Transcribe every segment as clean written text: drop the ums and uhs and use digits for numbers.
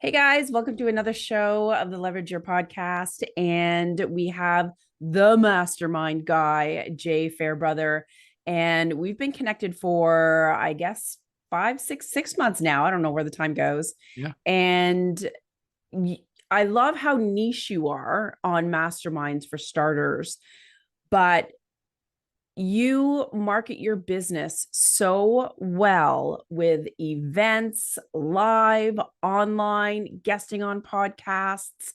Hey guys, welcome to another show of the Leverage Your podcast. And we have the Mastermind Guy, Jay Fairbrother. And we've been connected for, I guess, 5, 6 months now. I don't know where the time goes. Yeah. And I love how niche you are on masterminds for starters, but you market your business so well with events, live, online, guesting on podcasts.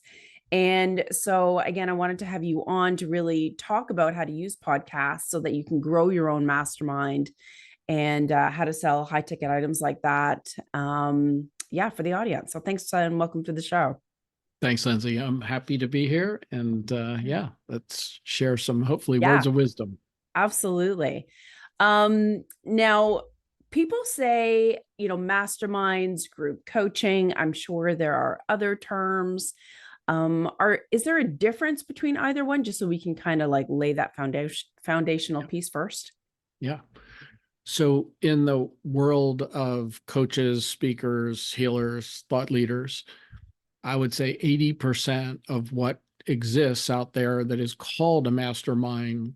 And so, again, I wanted to have you on to really talk about how to use podcasts so that you can grow your own mastermind and how to sell high ticket items like that. Yeah, for the audience. So, thanks and welcome to the show. Thanks, Lindsay. I'm happy to be here. And yeah, let's share some hopefully Yeah, words of wisdom. absolutely. Now people say, masterminds, group coaching. I'm sure there are other terms. Is there a difference between either one, just so we can kind of like lay that foundational Yeah. piece first? Yeah. So in the world of coaches, speakers, healers, thought leaders, I would say 80% of what exists out there that is called a mastermind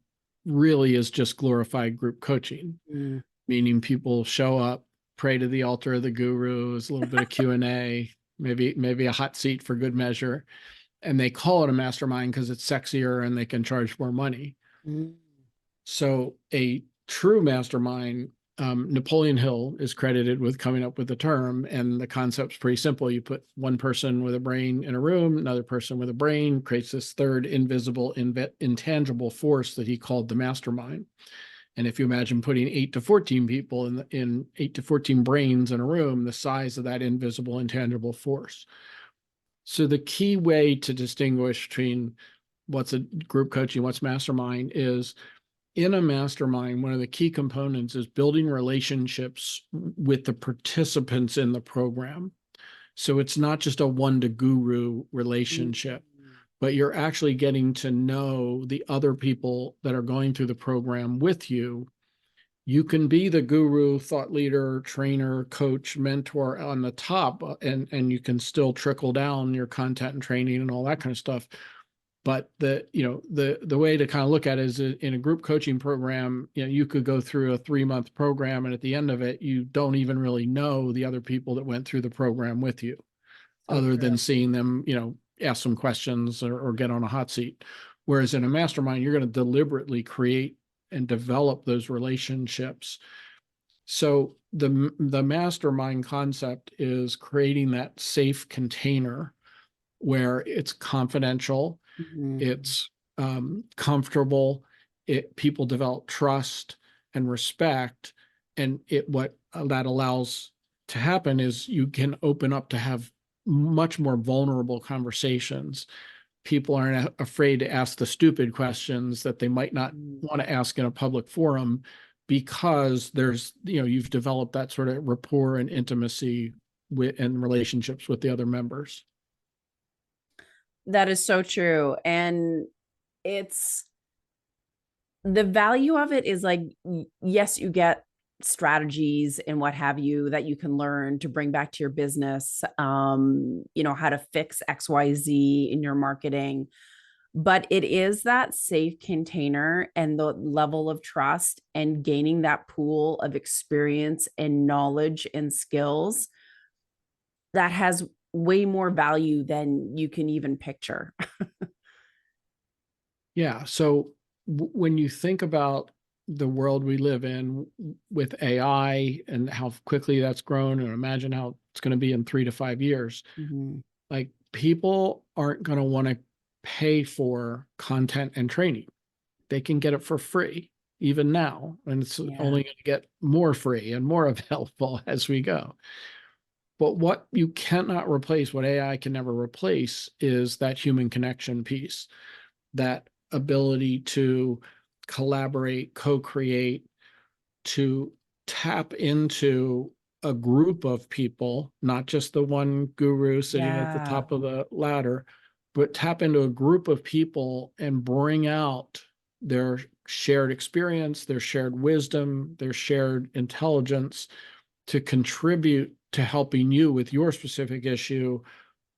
really is just glorified group coaching, meaning people show up, pray to the altar of the guru, is a little bit of Q&A, maybe a hot seat for good measure, and they call it a mastermind because it's sexier and they can charge more money. Mm. So a true mastermind, Napoleon Hill is credited with coming up with the term, and the concept's pretty simple. You put one person with a brain in a room, another person with a brain, creates this third invisible, intangible force that he called the mastermind. And if you imagine putting 8 to 14 people in 8 to 14 brains in a room, the size of that invisible, intangible force. So the key way to distinguish between what's a group coaching, what's mastermind is, in a mastermind, one of the key components is building relationships with the participants in the program. So it's not just a one-to-guru relationship, but you're actually getting to know the other people that are going through the program with you. You can be the guru, thought leader, trainer, coach, mentor on the top, and you can still trickle down your content and training and all that kind of stuff. But the way to kind of look at it is, in a group coaching program, you could go through a 3-month program, and at the end of it, you don't even really know the other people that went through the program with you, other than seeing them, ask some questions or get on a hot seat. Whereas in a mastermind, you're going to deliberately create and develop those relationships. So the mastermind concept is creating that safe container where it's confidential, it's comfortable, people develop trust and respect, and what that allows to happen is you can open up to have much more vulnerable conversations. People aren't afraid to ask the stupid questions that they might not want to ask in a public forum, because you've developed that sort of rapport and intimacy and relationships with the other members. That is so true. And it's the value of it is like, yes, you get strategies and what have you that you can learn to bring back to your business, how to fix XYZ in your marketing. But it is that safe container and the level of trust and gaining that pool of experience and knowledge and skills that has way more value than you can even picture. Yeah. So when you think about the world we live in with AI and how quickly that's grown, and imagine how it's going to be in 3 to 5 years, like, people aren't going to want to pay for content and training. They can get it for free even now, and it's only going to get more free and more available as we go. But what you cannot replace, what AI can never replace, is that human connection piece, that ability to collaborate, co-create, to tap into a group of people, not just the one guru sitting at the top of the ladder, but tap into a group of people and bring out their shared experience, their shared wisdom, their shared intelligence to contribute to helping you with your specific issue,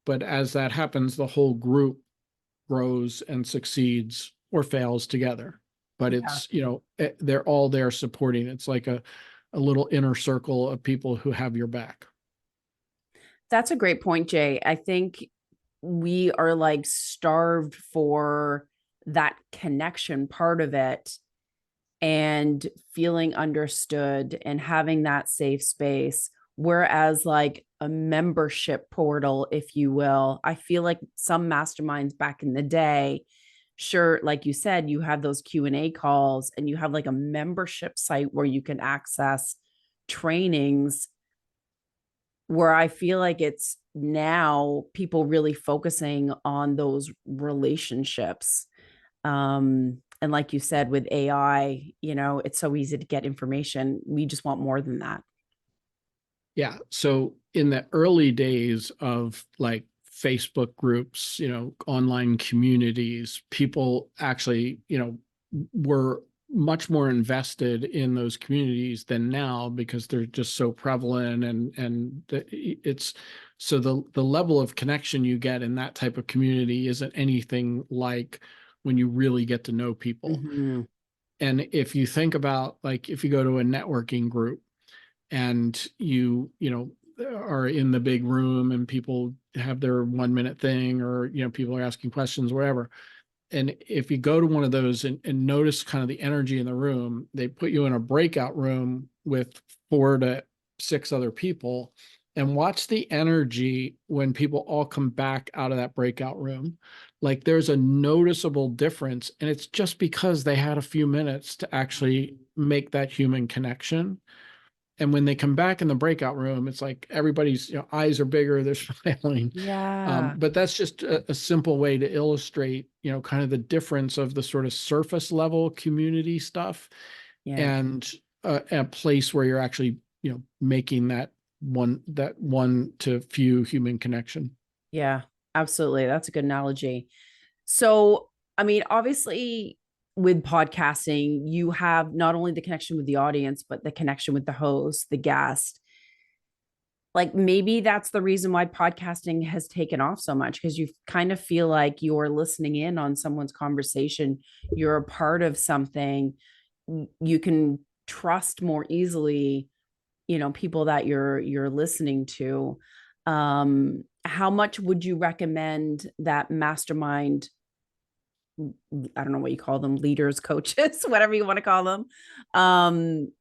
but as that happens, the whole group grows and succeeds or fails together. But Yeah. it's, they're all there supporting. It's like a little inner circle of people who have your back. That's a great point, Jay. I think we are like starved for that connection part of it and feeling understood and having that safe space. Whereas, like a membership portal, if you will, I feel like some masterminds back in the day, sure, like you said, you have those Q&A calls and you have like a membership site where you can access trainings, where I feel like it's now people really focusing on those relationships. And like you said, with AI, it's so easy to get information. We just want more than that. Yeah. So in the early days of like Facebook groups, online communities, people actually, were much more invested in those communities than now because they're just so prevalent and it's so the level of connection you get in that type of community isn't anything like when you really get to know people. Mm-hmm. And if you think about like if you go to a networking group and you are in the big room and people have their 1 minute thing or people are asking questions whatever, and if you go to one of those and notice kind of the energy in the room, they put you in a breakout room with 4 to 6 other people and watch the energy when people all come back out of that breakout room. Like there's a noticeable difference, and it's just because they had a few minutes to actually make that human connection. And when they come back in the breakout room, it's like everybody's eyes are bigger, they're smiling. Yeah. But that's just a simple way to illustrate, kind of the difference of the sort of surface level community stuff Yeah. and a place where you're actually, making that one to few human connection. Yeah. Absolutely. That's a good analogy. So, I mean, obviously, with podcasting, you have not only the connection with the audience, but the connection with the host, the guest. Like maybe that's the reason why podcasting has taken off so much, because you kind of feel like you're listening in on someone's conversation. You're a part of something. You can trust more easily, people that you're listening to. How much would you recommend that mastermind, I don't know what you call them, leaders, coaches, whatever you want to call them, um,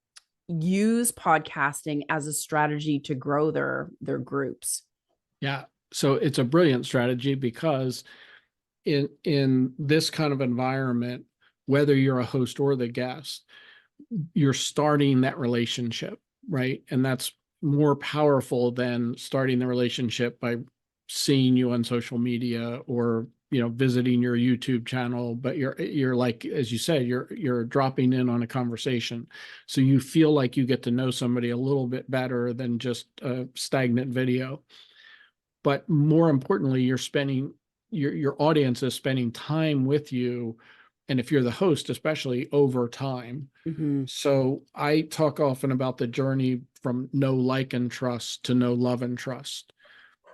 use podcasting as a strategy to grow their groups? Yeah. So it's a brilliant strategy because in this kind of environment, whether you're a host or the guest, you're starting that relationship, right? And that's more powerful than starting the relationship by seeing you on social media or visiting your YouTube channel. But you're like, as you said, you're dropping in on a conversation, so you feel like you get to know somebody a little bit better than just a stagnant video. But more importantly, you're spending your audience is spending time with you, and if you're the host, especially over time. Mm-hmm. So I talk often about the journey from know, like, and trust to know, love, and trust.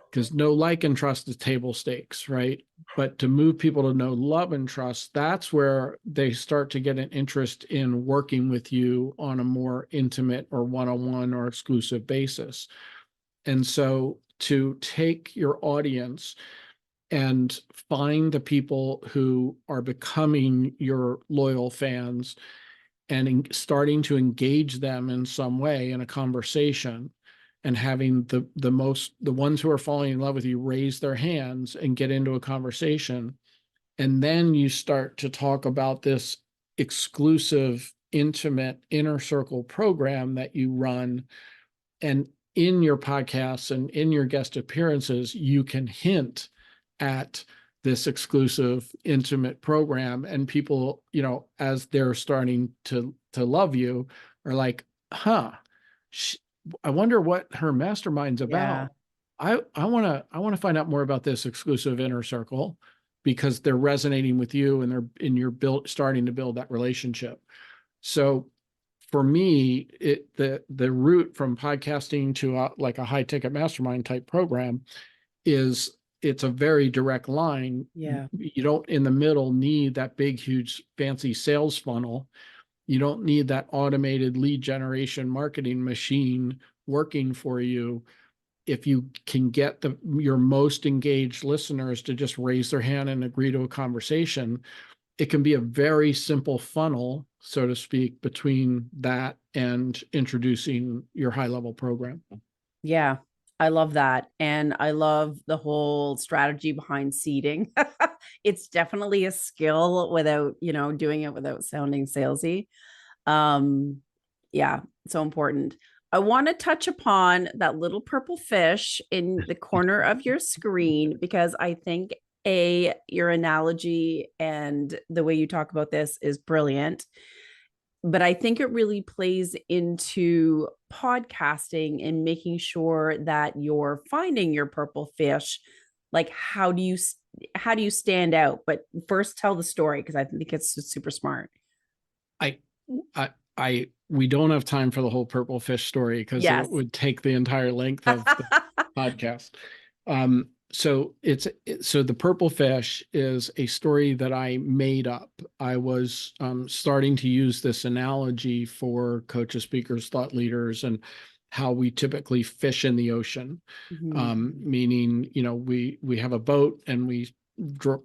Because know, like, and trust is table stakes, right? But to move people to know, love, and trust, that's where they start to get an interest in working with you on a more intimate or one-on-one or exclusive basis. And so to take your audience and find the people who are becoming your loyal fans and starting to engage them in some way in a conversation and having the ones who are falling in love with you raise their hands and get into a conversation. And then you start to talk about this exclusive, intimate inner circle program that you run. And in your podcasts and in your guest appearances, you can hint at this exclusive, intimate program. And people, as they're starting to love you, are like, huh, I wonder what her mastermind's Yeah. about. I want to find out more about this exclusive inner circle because they're resonating with you and you're starting to build that relationship. So for me, the route from podcasting to like a high ticket mastermind type program is it's a very direct line. Yeah. You don't in the middle need that big, huge, fancy sales funnel. You don't need that automated lead generation marketing machine working for you. If you can get your most engaged listeners to just raise their hand and agree to a conversation, it can be a very simple funnel, so to speak, between that and introducing your high level program. Yeah. I love that. And I love the whole strategy behind seeding. It's definitely a skill without, doing it without sounding salesy. Um, yeah, so important. I want to touch upon that little purple fish in the corner of your screen because I think your analogy and the way you talk about this is brilliant. But I think it really plays into podcasting and making sure that you're finding your purple fish. Like, how do you stand out? But first, tell the story because I think it's super smart. I, we don't have time for the whole purple fish story because it Yes. would take the entire length of the podcast. So the purple fish is a story that I made up. I was starting to use this analogy for coaches, speakers, thought leaders, and how we typically fish in the ocean. Meaning, we have a boat and we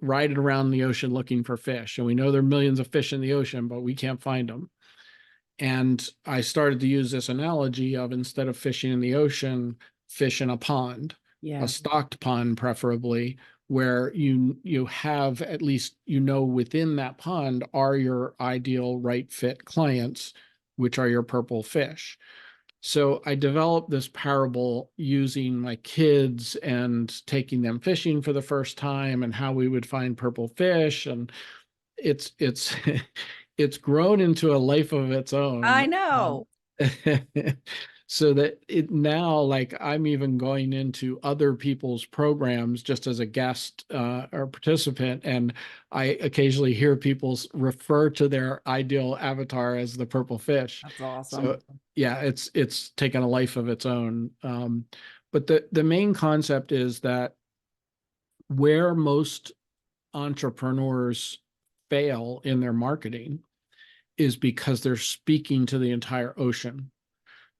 ride it around the ocean looking for fish, and we know there are millions of fish in the ocean, but we can't find them. And I started to use this analogy of, instead of fishing in the ocean, fish in a pond, Yeah. a stocked pond, preferably, where you have, at least, within that pond are your ideal right fit clients, which are your purple fish. So I developed this parable using my kids and taking them fishing for the first time and how we would find purple fish. And it's it's grown into a life of its I own. know. So that it now, like, I'm even going into other people's programs just as a guest or participant, and I occasionally hear people refer to their ideal avatar as the purple fish. That's awesome. So yeah, it's taken a life of its own. But the main concept is that where most entrepreneurs fail in their marketing is because they're speaking to the entire ocean.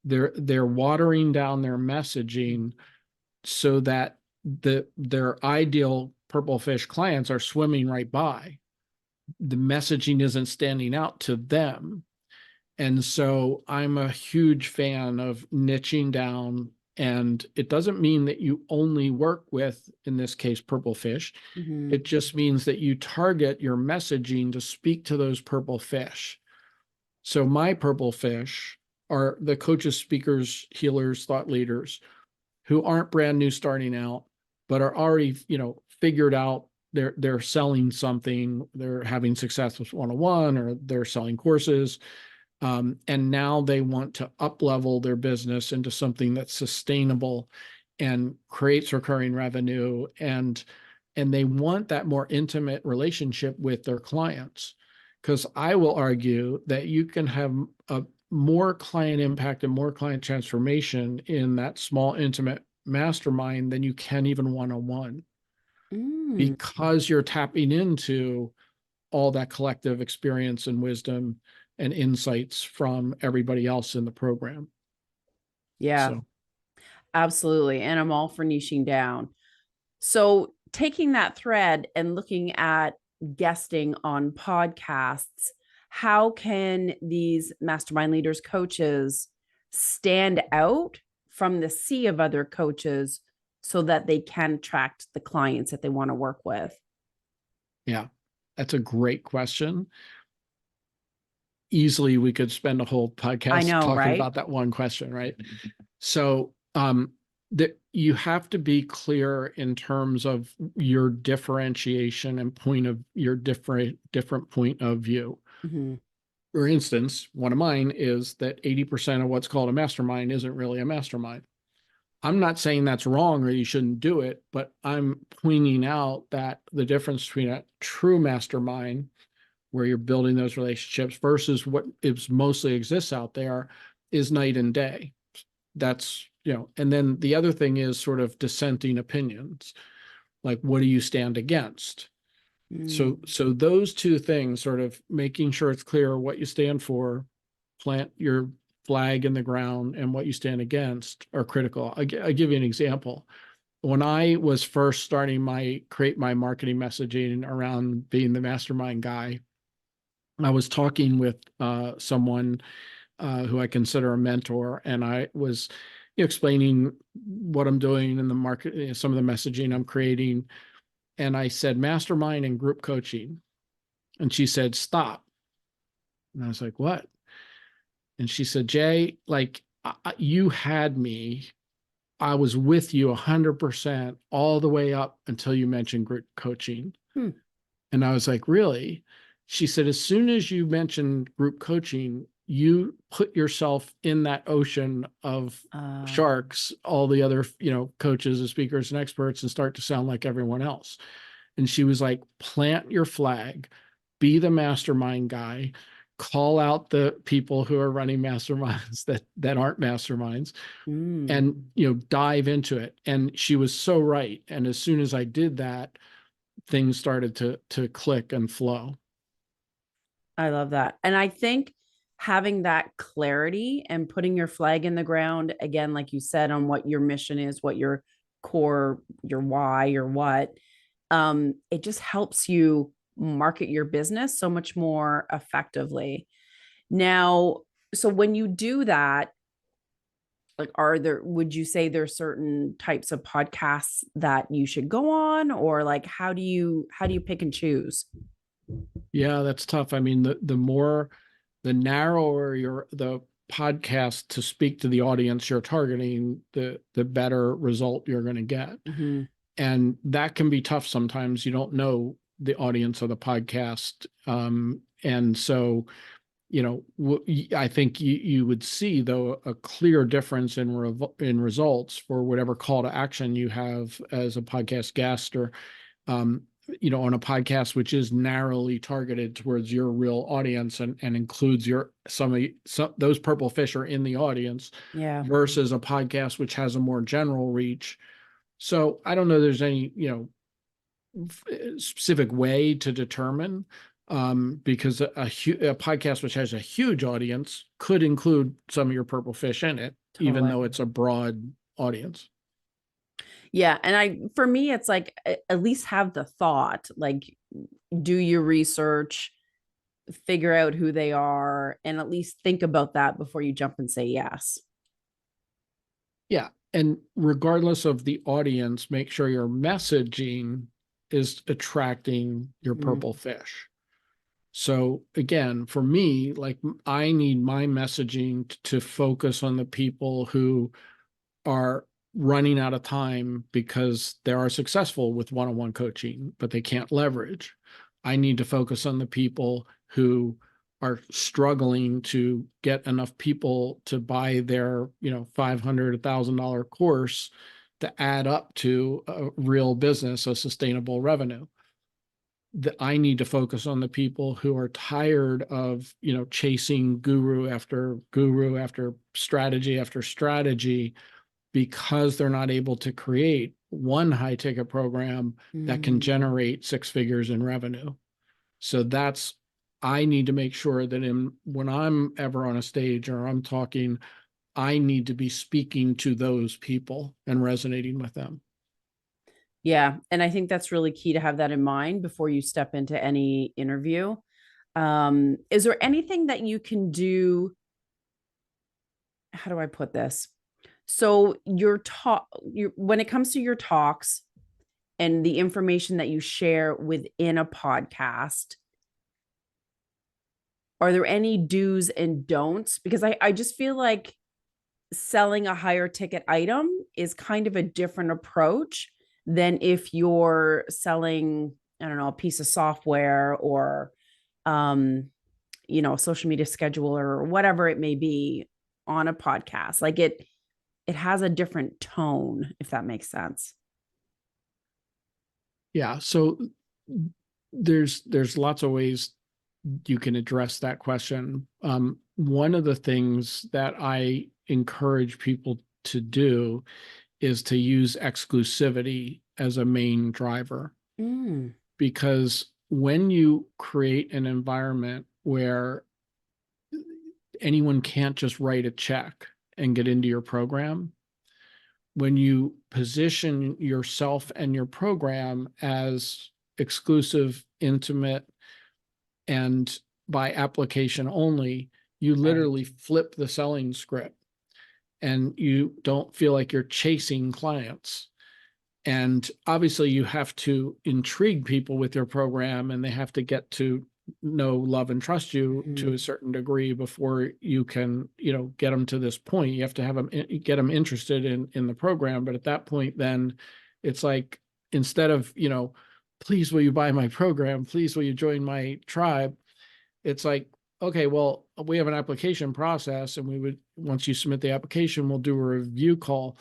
They're watering down their messaging so that their ideal purple fish clients are swimming right by. The messaging isn't standing out to them. And so I'm a huge fan of niching down. And it doesn't mean that you only work with, in this case, purple fish. It just means that you target your messaging to speak to those purple fish. So my purple fish are the coaches, speakers, healers, thought leaders who aren't brand new starting out, but are already, figured out they're selling something, they're having success with one-on-one, or they're selling courses. And now they want to up-level their business into something that's sustainable and creates recurring revenue. And they want that more intimate relationship with their clients. Because I will argue that you can have a more client impact and more client transformation in that small, intimate mastermind than you can even one-on-one, because you're tapping into all that collective experience and wisdom and insights from everybody else in the program. Yeah, So, absolutely. And I'm all for niching down. So taking that thread and looking at guesting on podcasts, how can these mastermind leaders, coaches stand out from the sea of other coaches so that they can attract the clients that they want to work with? yeah, that's a great question. Easily, we could spend a whole I podcast know, talking right? about that one question, right? So, that you have to be clear in terms of your differentiation and point of your different point of view. For instance, one of mine is that 80% of what's called a mastermind isn't really a mastermind. I'm not saying that's wrong or you shouldn't do it, but I'm pointing out that the difference between a true mastermind, where you're building those relationships, versus what is mostly exists out there, is night and day. That's, and then the other thing is sort of dissenting opinions. Like, what do you stand against? Mm. So those two things, sort of making sure it's clear what you stand for, plant your flag in the ground, and what you stand against are critical. I give you an example. When I was first starting create my marketing messaging around being the mastermind guy, I was talking with someone who I consider a mentor, and I was explaining what I'm doing in the market, some of the messaging I'm creating. And I said, mastermind and group coaching. And she said, stop. And I was like, what? And she said, Jay, like you had me. I was with you 100% all the way up until you mentioned group coaching. Hmm. And I was like, really? She said, as soon as you mentioned group coaching, you put yourself in that ocean of Uh, sharks, all the other, coaches and speakers and experts, and start to sound like everyone else. And she was like, plant your flag, be the mastermind guy, call out the people who are running masterminds that aren't masterminds, mm. and dive into it. And she was so right. And as soon as I did that, things started to click and flow. I love that. And I think having that clarity and putting your flag in the ground, again, like you said, on what your mission is, what your core, your why, your what, it just helps you market your business so much more effectively. Now, so when you do that, like would you say there's certain types of podcasts that you should go on, or like how do you pick and choose? Yeah, that's tough. I mean, the narrower the podcast to speak to the audience you're targeting, the better result you're going to get. Mm-hmm. And that can be tough sometimes. You don't know the audience of the podcast. And so, I think you would see, though, a clear difference in results for whatever call to action you have as a podcast guest, or um, on a podcast which is narrowly targeted towards your real audience, and includes some those purple fish are in the audience, Yeah. versus a podcast which has a more general reach. So I don't know there's any, specific way to determine, because a podcast which has a huge audience could include some of your purple fish in it, even Totally. though it's a broad audience. Yeah. And for me, it's like, at least have the thought, like, do your research, figure out who they are, and at least think about that before you jump and say yes. Yeah. And regardless of the audience, make sure your messaging is attracting your Mm. purple fish. So again, for me, like, I need my messaging to focus on the people who are running out of time because they are successful with one-on-one coaching, but they can't leverage. I need to focus on the people who are struggling to get enough people to buy their, $500, $1,000 course to add up to a real business, a sustainable revenue. That I need to focus on the people who are tired of, chasing guru after strategy, because they're not able to create one high ticket program that can Mm. generate six figures in revenue. So I need to make sure that when I'm ever on a stage or I'm talking, I need to be speaking to those people and resonating with them. Yeah. And I think that's really key to have that in mind before you step into any interview. Is there anything that you can do? How do I put this? So when it comes to your talks and the information that you share within a podcast, are there any do's and don'ts? Because I just feel like selling a higher ticket item is kind of a different approach than if you're selling, I don't know, a piece of software, or a social media scheduler, or whatever it may be, on a podcast. Like, it has a different tone, if that makes sense. Yeah. So there's lots of ways you can address that question. One of the things that I encourage people to do is to use exclusivity as a main driver, Mm, because when you create an environment where anyone can't just write a check and get into your program, when you position yourself and your program as exclusive, intimate, and by application only, you right. literally flip the selling script and you don't feel like you're chasing clients. And obviously, you have to intrigue people with your program, and they have to get to know, love, and trust you to a Mhm. certain degree before you can, get them to this point. You have to have them get them interested in the program. But at that point, then it's like, instead of, please will you buy my program? Please will you join my tribe? It's like, okay, well, we have an application process, and once you submit the application, we'll do a review call.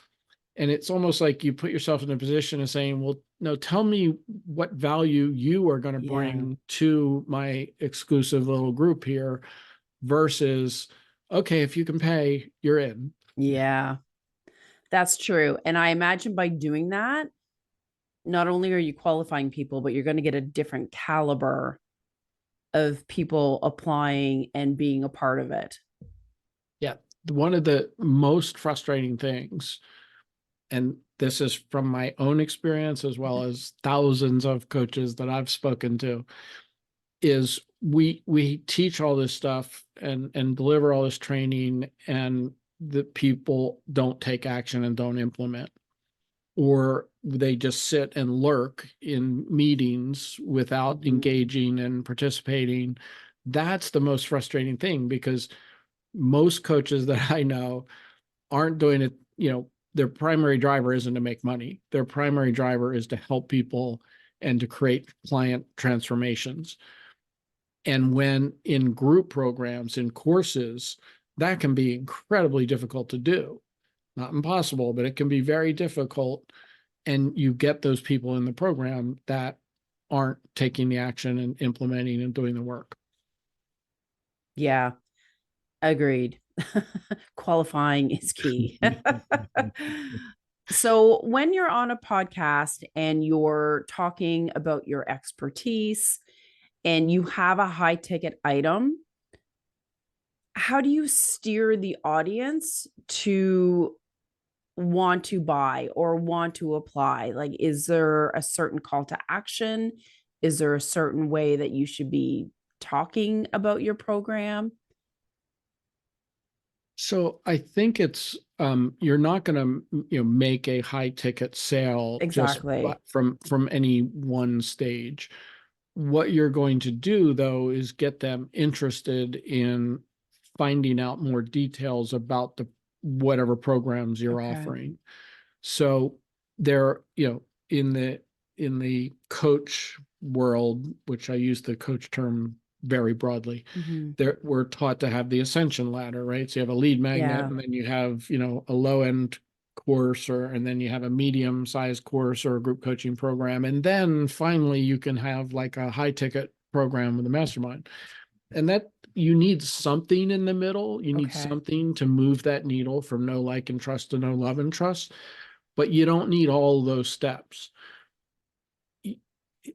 And it's almost like you put yourself in a position of saying, well, no, tell me what value you are going to Yeah. bring to my exclusive little group here, versus, okay, if you can pay, you're in. Yeah. That's true. And I imagine by doing that, not only are you qualifying people, but you're going to get a different caliber of people applying and being a part of it. Yeah. One of the most frustrating things, and this is from my own experience as well as thousands of coaches that I've spoken to, is we teach all this stuff and deliver all this training, and the people don't take action and don't implement, or they just sit and lurk in meetings without Mhm. engaging and participating. That's the most frustrating thing, because most coaches that I know aren't doing it. Their primary driver isn't to make money. Their primary driver is to help people and to create client transformations. And when in group programs, in courses, that can be incredibly difficult to do. Not impossible, but it can be very difficult. And you get those people in the program that aren't taking the action and implementing and doing the work. Yeah. Agreed. Qualifying is key. So, when you're on a podcast and you're talking about your expertise and you have a high ticket item, how do you steer the audience to want to buy or want to apply? Like, is there a certain call to action? Is there a certain way that you should be talking about your program? So I think it's, you're not going to, make a high ticket sale just Exactly. from any one stage. What you're going to do, though, is get them interested in finding out more details about the whatever programs you're Okay. offering. So there, in the coach world, which I use the coach term very broadly, Mhm. there we're taught to have the ascension ladder, right? So you have a lead magnet, Yeah. and then you have, a low end course, and then you have a medium sized course or a group coaching program. And then finally you can have like a high ticket program with a mastermind. And that, you need something in the middle. You need Okay. something to move that needle from no like and trust to no love and trust, but you don't need all those steps.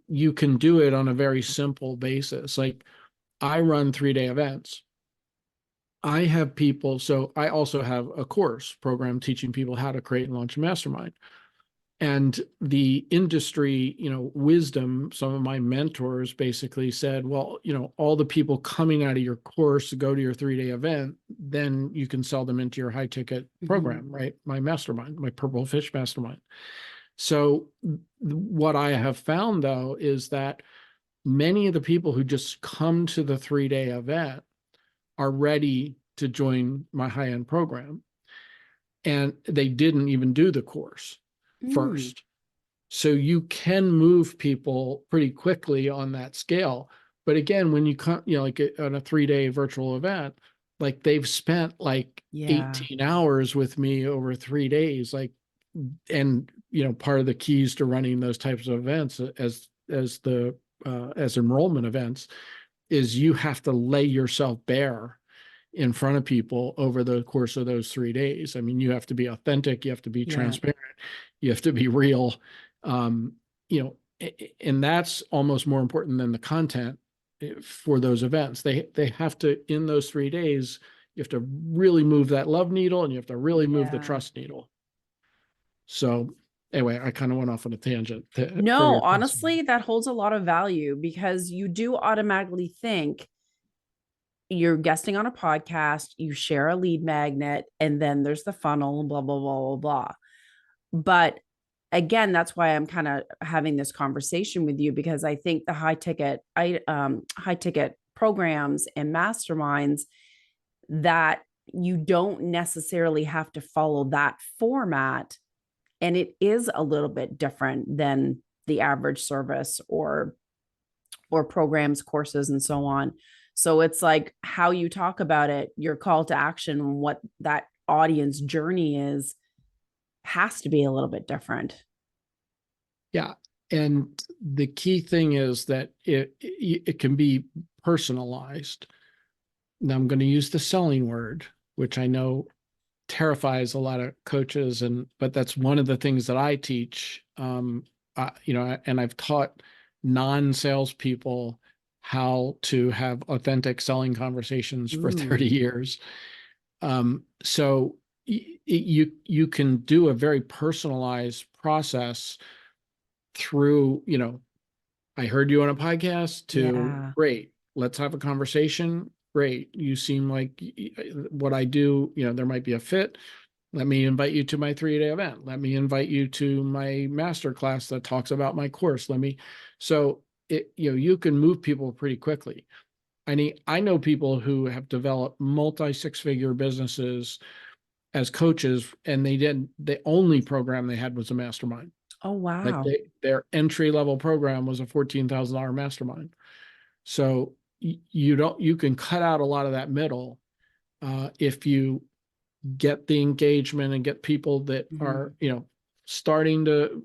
You can do it on a very simple basis. Like, I run 3-day events. I have people, so I also have a course program teaching people how to create and launch a mastermind. And the industry, wisdom, some of my mentors basically said, well, all the people coming out of your course to go to your 3-day event, then you can sell them into your high ticket Mhm. program, right? My mastermind, my purple fish mastermind. So what I have found, though, is that many of the people who just come to the 3-day event are ready to join my high end program. And they didn't even do the course Mm. first. So you can move people pretty quickly on that scale. But again, when you come, like on a 3-day virtual event, like they've spent like Yeah. 18 hours with me over 3 days. Like, and part of the keys to running those types of events as enrollment events is you have to lay yourself bare in front of people over the course of those 3 days. I mean, you have to be authentic, you have to be Yeah. transparent, you have to be real. Um, you know, and that's almost more important than the content for those events. They have to, in those 3 days, you have to really move that love needle and you have to really move the Yeah. trust needle. So anyway, I kind of went off on a tangent for No, your question. honestly, that holds a lot of value because you do automatically think you're guesting on a podcast, you share a lead magnet, and then there's the funnel, blah, blah, blah, blah, blah. But again, that's why I'm kind of having this conversation with you because I think the high ticket programs and masterminds that you don't necessarily have to follow that format, and it is a little bit different than the average service or programs, courses, and so on. So it's like how you talk about it, your call to action, what that audience journey is, has to be a little bit different. Yeah. And the key thing is that it can be personalized. Now I'm going to use the selling word, which I know terrifies a lot of coaches, but that's one of the things that I teach. And I've taught non-salespeople how to have authentic selling conversations for 30 Mm, years. So you can do a very personalized process through, I heard you on a podcast to yeah. great. Let's have a conversation. Great. You seem like what I do, there might be a fit. Let me invite you to my 3-day event. Let me invite you to my master class that talks about my course. So you can move people pretty quickly. I know people who have developed multi 6-figure businesses as coaches, and the only program they had was a mastermind. Oh, Like wow. their entry level program was a $14,000 mastermind. So you can cut out a lot of that middle if you get the engagement and get people that Mhm. are starting to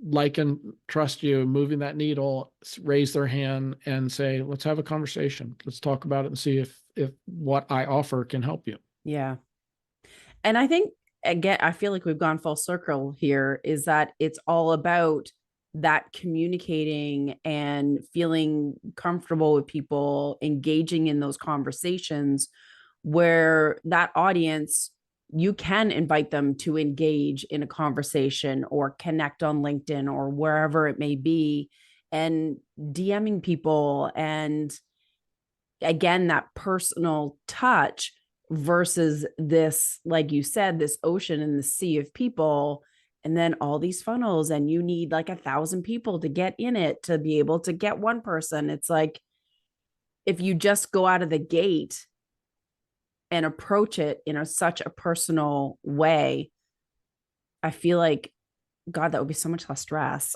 like and trust you, moving that needle, raise their hand and say, let's have a conversation, let's talk about it and see if what I offer can help you. Yeah. And I think, again, I feel like we've gone full circle here is that it's all about that communicating and feeling comfortable with people, engaging in those conversations where that audience, you can invite them to engage in a conversation or connect on LinkedIn or wherever it may be, and DMing people and again that personal touch versus this, like you said, this ocean and the sea of people, and then all these funnels, and you need like 1,000 people to get in it to be able to get one person. It's like if you just go out of the gate and approach it in such a personal way, I feel like, God, that would be so much less stress.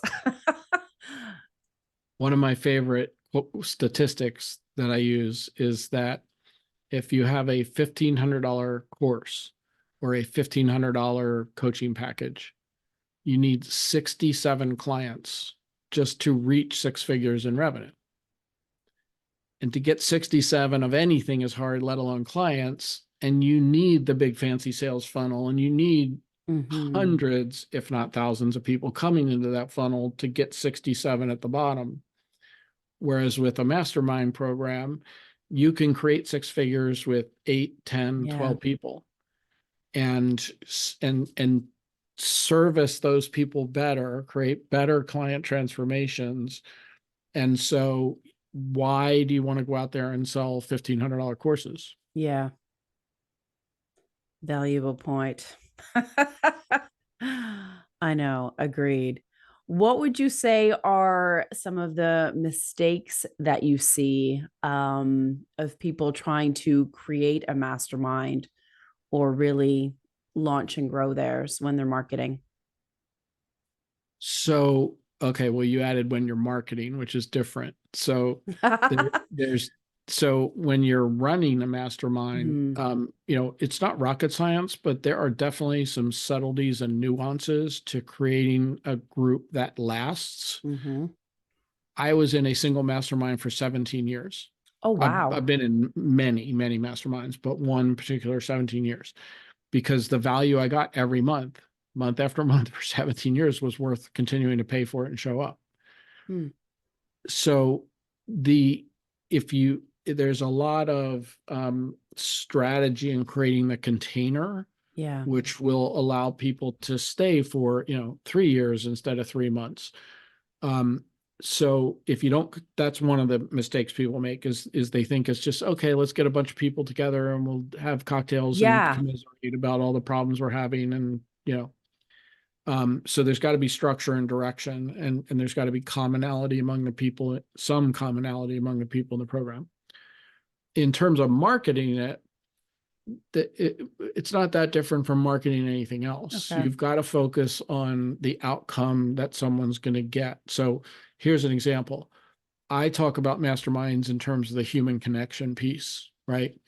One of my favorite statistics that I use is that if you have a $1,500 course or a $1,500 coaching package, you need 67 clients just to reach 6 figures in revenue. And to get 67 of anything is hard, let alone clients. And you need the big fancy sales funnel, and you need Mm-hmm. hundreds, if not thousands, of people coming into that funnel to get 67 at the bottom. Whereas with a mastermind program, you can create 6 figures with 8, 10, Yeah. 12 people and and service those people better, create better client transformations. And so why do you want to go out there and sell $1,500 courses? Yeah. Valuable point. I know, agreed. What would you say are some of the mistakes that you see of people trying to create a mastermind or really launch and grow theirs when they're marketing? So, okay, well, you added when you're marketing, which is different. So there's so when you're running a mastermind, Mm-hmm. it's not rocket science, but there are definitely some subtleties and nuances to creating a group that lasts. Mm-hmm. I was in a single mastermind for 17 years. Oh, wow. I've been in many, many masterminds, but one particular 17 years because the value I got every month. month after month for 17 years was worth continuing to pay for it and show up. Hmm. So there's a lot of strategy in creating the container, Yeah. which will allow people to stay for 3 years instead of 3 months. So if you don't, that's one of the mistakes people make is they think it's just, okay, let's get a bunch of people together and we'll have cocktails and Yeah. commiserate about all the problems we're having. And, so there's got to be structure and direction, and there's got to be commonality among the people, some commonality among the people in the program. In terms of marketing it, it's not that different from marketing anything else. Okay. You've got to focus on the outcome that someone's going to get. So here's an example. I talk about masterminds in terms of the human connection piece, right?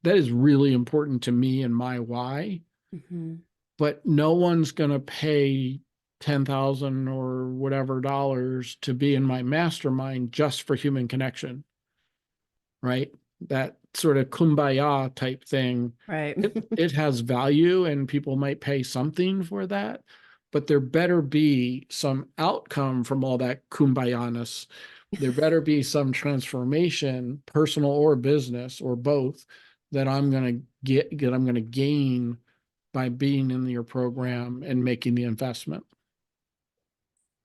That is really important to me and my why, Mm-hmm. but no one's going to pay 10,000 or whatever dollars to be in my mastermind just for human connection, right? That sort of kumbaya type thing, Right. it has value and people might pay something for that, but there better be some outcome from all that kumbayaness. There better be some transformation, personal or business or both, that I'm going to gain by being in your program and making the investment.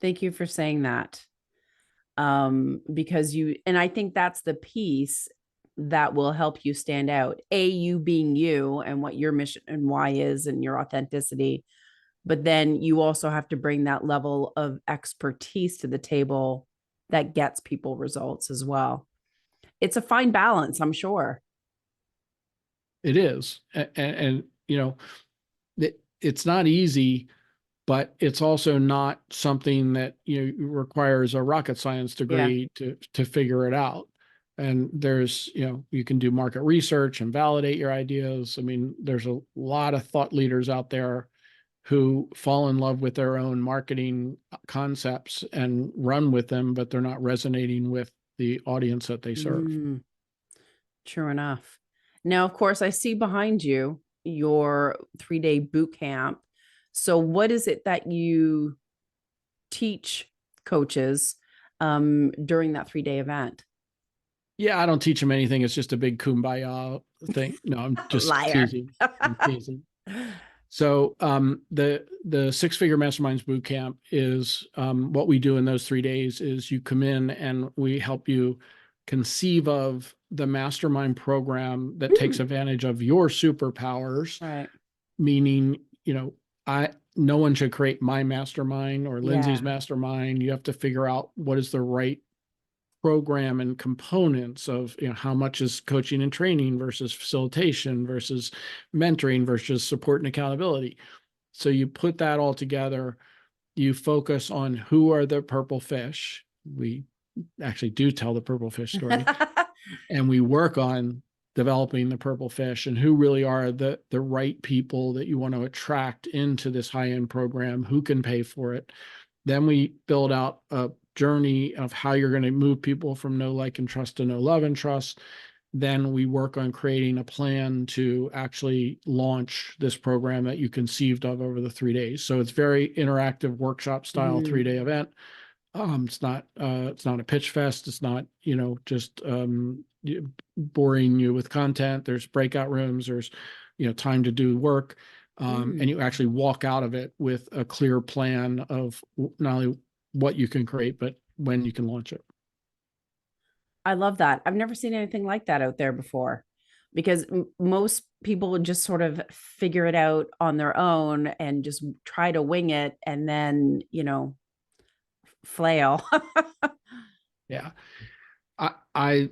Thank you for saying that. Because and I think that's the piece that will help you stand out. You being you and what your mission and why is and your authenticity. But then you also have to bring that level of expertise to the table that gets people results as well. It's a fine balance, I'm sure. It is. And it's not easy, but it's also not something that requires a rocket science Yeah. degree to figure it out. And there's you can do market research and validate your ideas. I mean, there's a lot of thought leaders out there who fall in love with their own marketing concepts and run with them, but they're not resonating with the audience that they serve. Mm, true enough. Now, of course, I see behind you your 3-day boot camp. So, what is it that you teach coaches during that 3-day event? Yeah, I don't teach them anything. It's just a big kumbaya thing. No, I'm just Liar. teasing. I'm teasing. So the Six Figure Masterminds Bootcamp is what we do in those 3 days is you come in and we help you conceive of the mastermind program that takes advantage of your superpowers, Right. meaning, no one should create my mastermind or Lindsay's Yeah. mastermind. You have to figure out what is the right program and components of how much is coaching and training versus facilitation versus mentoring versus support and accountability. So you put that all together, you focus on who are the purple fish. We actually do tell the purple fish story, and we work on developing the purple fish and who really are the right people that you want to attract into this high-end program, who can pay for it. Then we build out a journey of how you're going to move people from know, like, and trust to know, love, and trust. Then we work on creating a plan to actually launch this program that you conceived of over the 3 days. So it's very interactive workshop style 3-day event. It's not a pitch fest. It's not, just boring you with content. There's breakout rooms. There's, time to do work. And you actually walk out of it with a clear plan of not only what you can create, but when you can launch it. I love that. I've never seen anything like that out there before because most people would just sort of figure it out on their own and just try to wing it and then, flail. Yeah.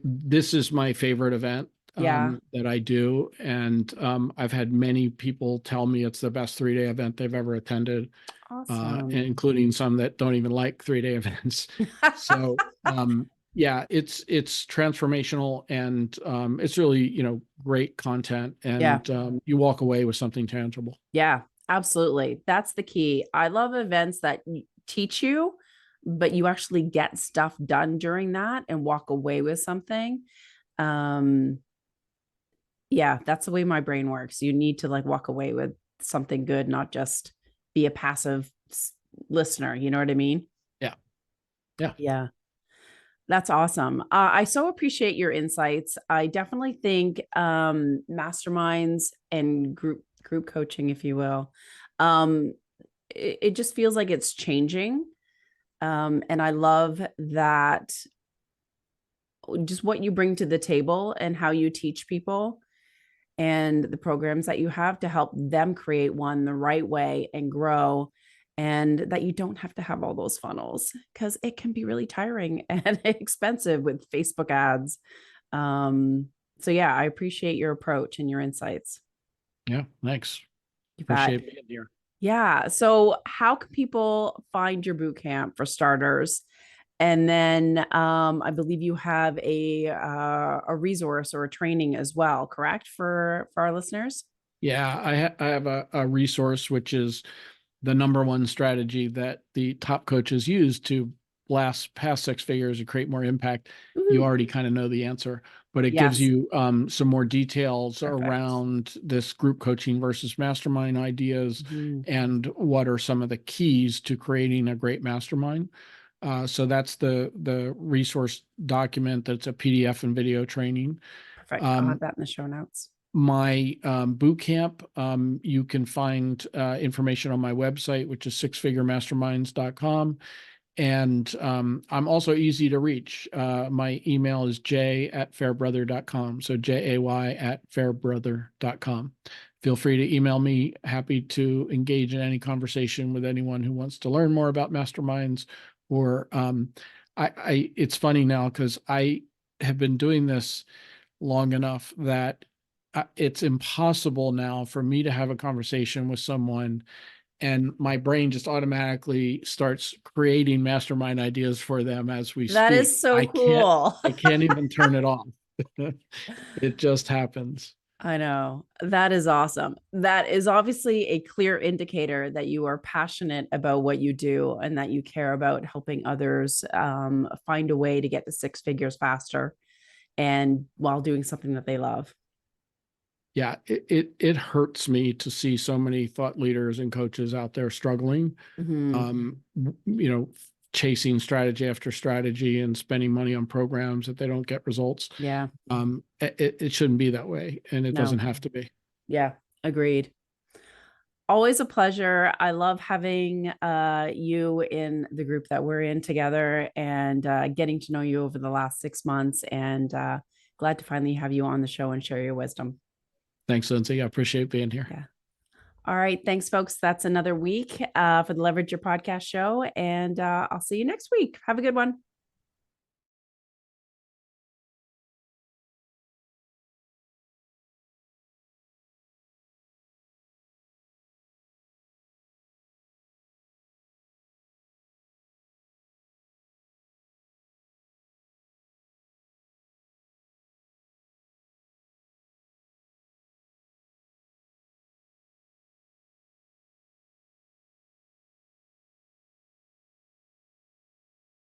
This is my favorite event Yeah. that I do. And I've had many people tell me it's the best 3-day event they've ever attended, Awesome. including some that don't even like 3-day events. So yeah, it's transformational, and it's really, great content, Yeah. and you walk away with something tangible. Yeah, absolutely. That's the key. I love events that teach you, but you actually get stuff done during that and walk away with something. Um, yeah, that's the way my brain works. You need to like walk away with something good, not just be a passive listener. You know what I mean? Yeah. Yeah. Yeah. That's awesome. I so appreciate your insights. I definitely think masterminds and group coaching, if you will, um, it just feels like it's changing. And I love that just what you bring to the table and how you teach people and the programs that you have to help them create one the right way and grow, and that you don't have to have all those funnels because it can be really tiring and expensive with Facebook ads. So yeah, I appreciate your approach and your insights. Yeah. Thanks. You bet. Appreciate being here. Yeah. So how can people find your boot camp for starters? And then I believe you have a resource or a training as well, correct? For our listeners? Yeah. I have a resource, which is the number one strategy that the top coaches use to blast past six figures and create more impact. You Woo-hoo. already kind of know the answer, but it gives Yes. you some more details Perfect. around this group coaching versus mastermind ideas Mhm. and what are some of the keys to creating a great mastermind. So that's the resource document. That's a PDF and video training. Perfect. I'll have Um, that in the show notes. my boot camp, you can find information on my website, which is sixfiguremasterminds.com. And I'm also easy to reach. My email is jay@fairbrother.com. So jay@fairbrother.com. Feel free to email me. Happy to engage in any conversation with anyone who wants to learn more about masterminds. Or it's funny now because I have been doing this long enough that it's impossible now for me to have a conversation with someone and my brain just automatically starts creating mastermind ideas for them as we That speak. is so cool. I can't even turn it off. It just happens. I know. That is awesome. That is obviously a clear indicator that you are passionate about what you do and that you care about helping others find a way to get to six figures faster and while doing something that they love. Yeah, it hurts me to see so many thought leaders and coaches out there struggling, Mhm. um, you know, chasing strategy after strategy and spending money on programs that they don't get results. Yeah. It shouldn't be that way, and it doesn't No. have to be. Yeah. Agreed. Always a pleasure. I love having you in the group that we're in together and getting to know you over the last 6 months, and glad to finally have you on the show and share your wisdom. Thanks, Lindsay. I appreciate being here. Yeah. All right. Thanks, folks. That's another week for the Leverage Your Podcast show. And I'll see you next week. Have a good one.